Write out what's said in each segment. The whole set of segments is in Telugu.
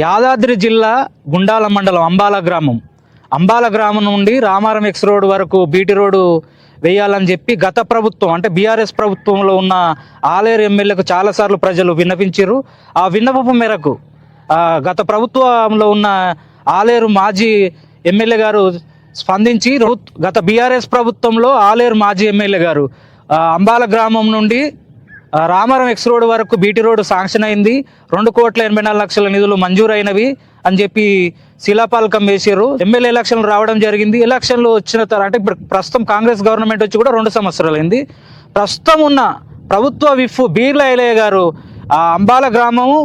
యాదాద్రి జిల్లా గుండాల మండలం అంబాల గ్రామం నుండి రామారం ఎక్స్ రోడ్ వరకు బీటీ రోడ్డు వేయాలని చెప్పి గత ప్రభుత్వం అంటే బీఆర్ఎస్ ప్రభుత్వంలో ఉన్న ఆలేరు ఎమ్మెల్యేకు చాలాసార్లు ప్రజలు విన్నపించారు. ఆ విన్నపం మేరకు గత ప్రభుత్వంలో ఉన్న ఆలేరు మాజీ ఎమ్మెల్యే గారు స్పందించి గత బీఆర్ఎస్ ప్రభుత్వంలో ఆలేరు మాజీ ఎమ్మెల్యే గారు అంబాల గ్రామం నుండి రామారం ఎక్స్ రోడ్ వరకు బీటీ రోడ్డు శాంక్షన్ అయింది, 2,84,00,000 నిధులు మంజూరైనవి అని చెప్పి శిలాపాలకం వేసారు. ఎమ్మెల్యే ఎలక్షన్లు రావడం జరిగింది. ఎలక్షన్లు వచ్చిన తర్వాత అంటే ఇప్పుడు ప్రస్తుతం కాంగ్రెస్ గవర్నమెంట్ వచ్చి కూడా 2 సంవత్సరాలు అయింది. ప్రస్తుతం ఉన్న ప్రభుత్వ విప్ బీర్ల ఐలయ్య గారు అంబాల గ్రామము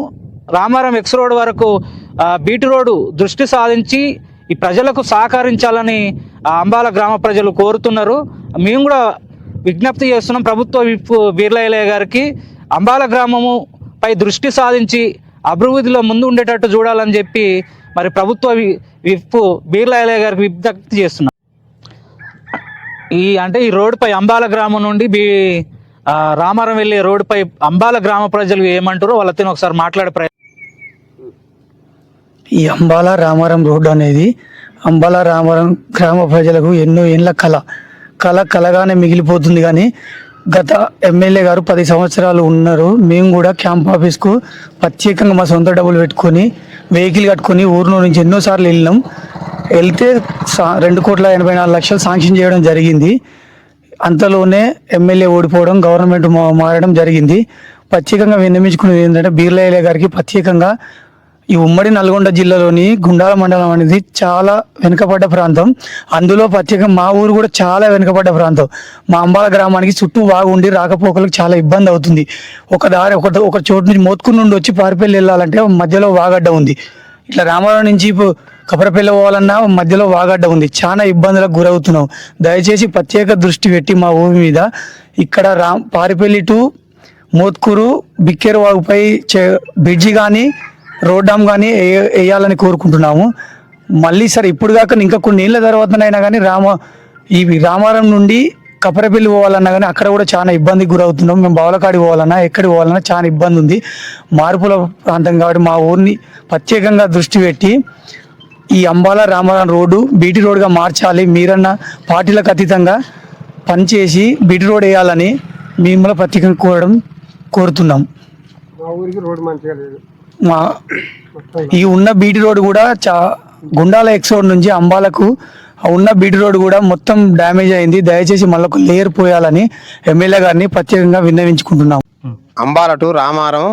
రామారం ఎక్స్ రోడ్ వరకు బీటీ రోడ్డు దృష్టి సాధించి ఈ ప్రజలకు సహకరించాలని అంబాల గ్రామ ప్రజలు కోరుతున్నారు. మేము కూడా విజ్ఞప్తి చేస్తున్నాం ప్రభుత్వ విప్ బీర్ల ఐలయ్య గారికి అంబాల గ్రామము పై దృష్టి సాధించి అభివృద్ధిలో ముందు ఉండేటట్టు చూడాలని చెప్పి మరి ప్రభుత్వ విప్ బీర్ల ఐలయ్య గారికి విజ్ఞప్తి చేస్తున్నాం. ఈ రోడ్డుపై అంబాల గ్రామం నుండి రామారం వెళ్ళే రోడ్డుపై అంబాల గ్రామ ప్రజలు ఏమంటారో వాళ్ళతో ఒకసారి మాట్లాడే ఈ అంబాల రామారం రోడ్డు అనేది అంబాల రామారం గ్రామ ప్రజలకు ఎన్నో ఏళ్ళ కలగానే మిగిలిపోతుంది. కానీ గత ఎమ్మెల్యే గారు 10 సంవత్సరాలు ఉన్నారు. మేము కూడా క్యాంప్ ఆఫీస్కు ప్రత్యేకంగా మా సొంత డబ్బులు పెట్టుకొని వెహికల్ కట్టుకొని ఊరిలో నుంచి ఎన్నోసార్లు వెళ్తే 2,84,00,000 శాంక్షన్ చేయడం జరిగింది. అంతలోనే ఎమ్మెల్యే ఓడిపోవడం, గవర్నమెంట్ మారడం జరిగింది. ప్రత్యేకంగా విన్నవించుకునేది ఏంటంటే బీర్ల ఐలయ్య గారికి ప్రత్యేకంగా ఈ ఉమ్మడి నల్గొండ జిల్లాలోని గుండాల మండలం అనేది చాలా వెనుకబడ్డ ప్రాంతం. అందులో ప్రత్యేకంగా మా ఊరు కూడా చాలా వెనుకబడ్డ ప్రాంతం. మా అంబాల గ్రామానికి చుట్టూ బాగుండి రాకపోకలకు చాలా ఇబ్బంది అవుతుంది. ఒక చోటు నుంచి మోత్కూరు నుండి వచ్చి పారిపల్లి వెళ్ళాలంటే మధ్యలో వాగడ్డ ఉంది. ఇట్లా రామారావు నుంచి కపరపల్లి పోవాలన్నా మధ్యలో వాగడ్డ ఉంది. చాలా ఇబ్బందులకు గురవుతున్నాం. దయచేసి ప్రత్యేక దృష్టి పెట్టి మా ఊరి మీద ఇక్కడ పారిపల్లి టు మోత్కూరు బిక్కేరు వాగుపై బ్రిడ్జి కానీ రోడ్ డామ్ కానీ వేయాలని కోరుకుంటున్నాము. మళ్ళీ సరే ఇప్పుడు కాక ఇంకా కొన్ని ఏళ్ళ తర్వాతనైనా కానీ రామారం నుండి కపరపల్లి పోవాలన్నా కానీ అక్కడ కూడా చాలా ఇబ్బందికి గురవుతున్నాం. మేము బావలకాడి పోవాలన్నా ఎక్కడికి పోవాలన్నా చాలా ఇబ్బంది ఉంది. మార్పుల ప్రాంతం కాబట్టి మా ఊరిని ప్రత్యేకంగా దృష్టి పెట్టి ఈ అంబాల రామారం రోడ్డు బీటీ రోడ్డుగా మార్చాలి. మీరన్నా పార్టీలకు అతీతంగా పనిచేసి బీటీ రోడ్ వేయాలని మిమ్మల్ని ప్రత్యేకంగా కోరుతున్నాం. మా ఊరికి రోడ్డు మంచిగా లేదు. ఈ ఉన్న బీటీ రోడ్ కూడా గుండాల ఎక్స్ రోడ్ నుంచి అంబాలకు ఉన్న బీటీ రోడ్ కూడా మొత్తం డ్యామేజ్ అయింది. దయచేసి మళ్ళీ లేయర్ పోయాలని ఎమ్మెల్యే గారిని ప్రత్యేకంగా విన్నవించుకుంటున్నాం. Ambala to Ramaram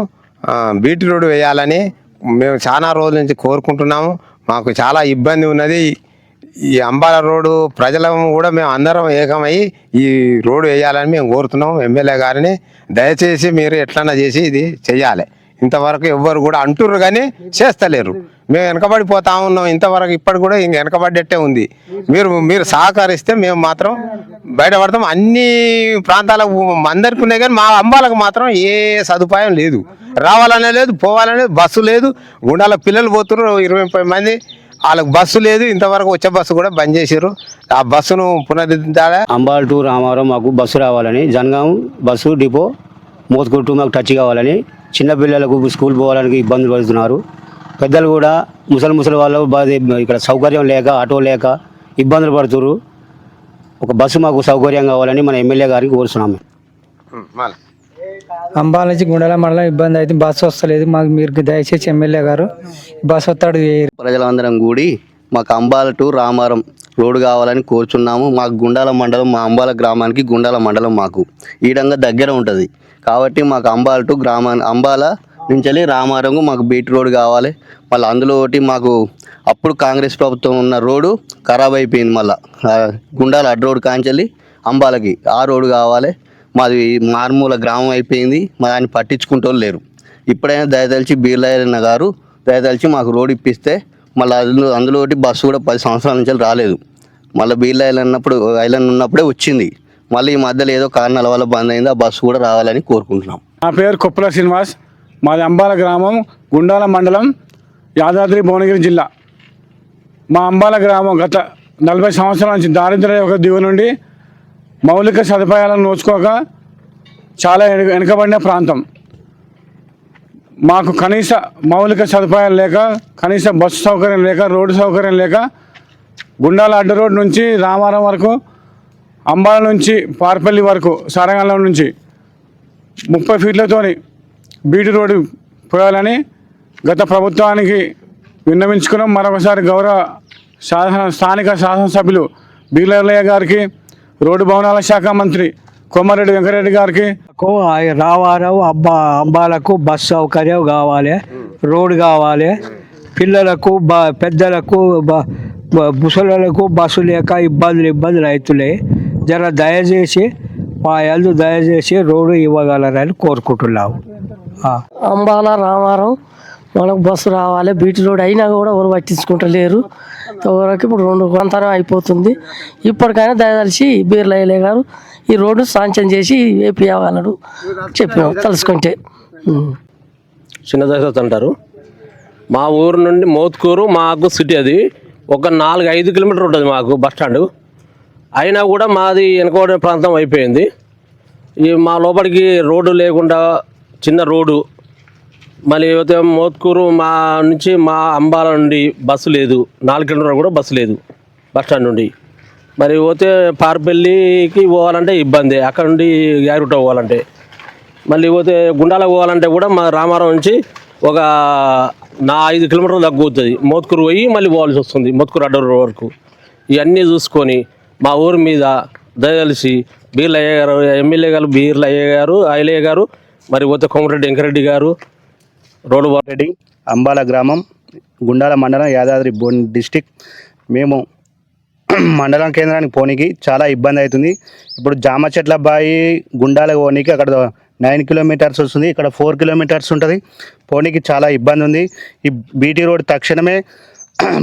BT road వేయాలని మేము చాలా రోజుల నుంచి కోరుకుంటున్నాము. మాకు చాలా ఇబ్బంది ఉన్నది. ఈ అంబాల రోడ్డు ప్రజలను కూడా మేము అందరం ఏకమై ఈ రోడ్డు వేయాలని మేము కోరుతున్నాము ఎమ్మెల్యే గారిని. దయచేసి మీరు ఎట్లన్నా చేసి ఇది చెయ్యాలి. ఇంతవరకు ఎవ్వరు కూడా అంటుర్రు కానీ చేస్తలేరు. మేము వెనకబడిపోతా ఉన్నాం. ఇంతవరకు ఇప్పటి కూడా ఇంక వెనకబడ్డట్టే ఉంది. మీరు సహకరిస్తే మేము మాత్రం బయటపడతాం. అన్ని ప్రాంతాలకు అందరికీ ఉన్నాయి కానీ మా అంబాలకు మాత్రం ఏ సదుపాయం లేదు. రావాలనే లేదు, పోవాలనే లేదు, బస్సు లేదు. గుండాల పిల్లలు పోతున్నారు 20 మంది, వాళ్ళకి బస్సు లేదు. ఇంతవరకు వచ్చే బస్సు కూడా బంద్ చేసారు. ఆ బస్సును పునరుద్ధరించాలి. అంబాల టు రామారం మాకు బస్సు రావాలని, Jangaon bus depot Mothkur to మాకు టచ్ కావాలని, చిన్నపిల్లలకు స్కూల్ పోవడానికి ఇబ్బందులు పడుతున్నారు. పెద్దలు కూడా ముసలి వాళ్ళు ఇక్కడ సౌకర్యం లేక ఆటో లేక ఇబ్బందులు పడుతున్నారు. ఒక బస్సు మాకు సౌకర్యం కావాలని మన ఎమ్మెల్యే గారికి కోరుతున్నాము. అంబాల నుంచి గుండాల మండలం ఇబ్బంది అయితే బస్సు వస్తలేదు. మాకు మీరు దయచేసి ఎమ్మెల్యే గారు బస్సు వస్తాడు. ప్రజలందరం కూడి మాకు అంబాల టు రామారం రోడ్డు కావాలని కోరుచున్నాము. మాకు గుండాల మండలం, మా అంబాల గ్రామానికి గుండాల మండలం మాకు ఈడంగా దగ్గర ఉంటుంది కాబట్టి మాకు అంబాల టు అంబాల నుంచి రామారంకు మాకు బీటీ రోడ్ కావాలి. మళ్ళీ అందులో ఒకటి మాకు అప్పుడు కాంగ్రెస్ ప్రభుత్వం ఉన్న రోడ్డు ఖరాబ్ అయిపోయింది. మళ్ళీ గుండాల అడ్డు రోడ్డు కాంచెల్లి అంబాలకి ఆ రోడ్డు కావాలి. మాది మారుమూల గ్రామం అయిపోయింది. మా దాన్ని పట్టించుకుంటూ లేరు. ఇప్పుడైనా దయతలిచి బీర్ల ఐలయ్య గారు దయతలిచి మాకు రోడ్ ఇప్పిస్తే మళ్ళీ అందులో ఒకటి బస్సు కూడా 10 సంవత్సరాల నుంచి రాలేదు. మళ్ళీ బీర్ల ఐలన్ ఉన్నప్పుడే వచ్చింది. మళ్ళీ ఈ మధ్యలో ఏదో కారణాల వల్ల బంద్ అయింది. ఆ బస్సు కూడా రావాలని కోరుకుంటున్నాం. నా పేరు కొప్పుల శ్రీనివాస్. మాది అంబాల గ్రామం, గుండాల మండలం, యాదాద్రి భువనగిరి జిల్లా. మా అంబాల గ్రామం గత 40 సంవత్సరాల నుంచి దారిద్ర్య ఒక దిగు నుండి మౌలిక సదుపాయాలను నోచుకోక చాలా వెనుకబడిన ప్రాంతం. మాకు కనీస మౌలిక సదుపాయాలు లేక, కనీస బస్సు సౌకర్యం లేక, రోడ్డు సౌకర్యం లేక గుండాల అడ్డ రోడ్ నుంచి రామారం వరకు, అంబాల నుంచి పార్పల్లి వరకు, సారంగంలో నుంచి 30 ఫీట్లతోని బీటీ రోడ్డు పోయాలని గత ప్రభుత్వానికి విన్నవించుకున్నాం. మరొకసారి గౌరవ స్థానిక శాసనసభ్యులు బీర్లయ్య గారికి, రోడ్డు భవనాల శాఖ మంత్రి కోమారెడ్డి వెంకరెడ్డి గారికి రామారావు అంబాలకు బస్ సౌకర్యం కావాలి, రోడ్డు కావాలి, పిల్లలకు పెద్దలకు ముసలకు బస్సు లేక ఇబ్బందులు అవుతున్నాయి. జర దయచేసి దయచేసి రోడ్డు ఇవ్వగలరని కోరుకుంటున్నాము. అంబాల రామారం మనకు బస్సు రావాలి, బీటీ రోడ్ అయినా కూడా ఎవరు పట్టించుకుంటలేరు. ఎవరికి ఇప్పుడు 2 గంటనే అయిపోతుంది. ఇప్పటికైనా దయదలిచి బీర్లయ్య గారు ఈ రోడ్డు శాంక్షన్ చేసి వేపివ్వగలడు చెప్పినాం తలుసుకుంటే. చిన్న దశరథ్ అంటారు. మా ఊరు నుండి మోత్కూరు మాకు సిటీ, అది ఒక 4-5 కిలోమీటర్ ఉంటుంది మాకు బస్ స్టాండ్. అయినా కూడా మాది వెనుకబడిన ప్రాంతం అయిపోయింది. ఈ మా లోపలికి రోడ్డు లేకుండా చిన్న రోడ్డు, మళ్ళీ పోతే మోత్కూరు మా నుంచి మా అంబాల నుండి బస్సు లేదు, 4 కిలోమీటర్ కూడా బస్సు లేదు బస్ స్టాండ్ నుండి. మరి పోతే పార్పల్లికి పోవాలంటే ఇబ్బంది, అక్కడ నుండి యారుట పోవాలంటే. మళ్ళీ పోతే గుండాలకు పోవాలంటే కూడా మా రామారం నుంచి ఒక 5 కిలోమీటర్లు తగ్గుతుంది. మోత్కూరు పోయి మళ్ళీ పోవాల్సి వస్తుంది, మోత్కూరు అడ్డ రోడ్ వరకు. ఇవన్నీ చూసుకొని మా ఊరి మీద దయదలిసి బీర్లయ్య గారు, ఎమ్మెల్యే గారు బీర్లయ్య గారు, ఐలయ్య గారు, మరి పోతే కోమరెడ్డి వెంకరెడ్డి గారు, రోడ్డు రెడ్డి, అంబాల గ్రామం, గుండాల మండలం, యాదాద్రి డిస్టిక్. మేము మండలం కేంద్రానికి పోనీకి చాలా ఇబ్బంది అవుతుంది. ఇప్పుడు జామ చెట్ల బాయి గుండాలకు పోనీకి అక్కడ 9 కిలోమీటర్స్ వస్తుంది, ఇక్కడ 4 కిలోమీటర్స్ ఉంటుంది. పోనీకి చాలా ఇబ్బంది ఉంది. ఈ బీటీ రోడ్ తక్షణమే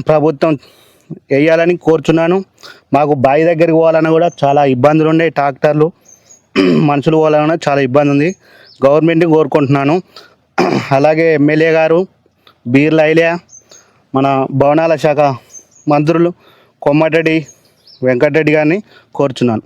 ప్రభుత్వం వేయాలని కోరుచున్నాను. మాకు బావి దగ్గరికి పోవాలన్నా కూడా చాలా ఇబ్బందులు ఉన్నాయి. ట్రాక్టర్లు మనుషులు పోవాలన్నా చాలా ఇబ్బంది ఉంది. గవర్నమెంట్ని కోరుకుంటున్నాను. అలాగే ఎమ్మెల్యే గారు బీర్లయ్య, మన భవనాల శాఖ మంత్రులు కోమటిరెడ్డి వెంకటరెడ్డి గారిని కోరుచున్నాను.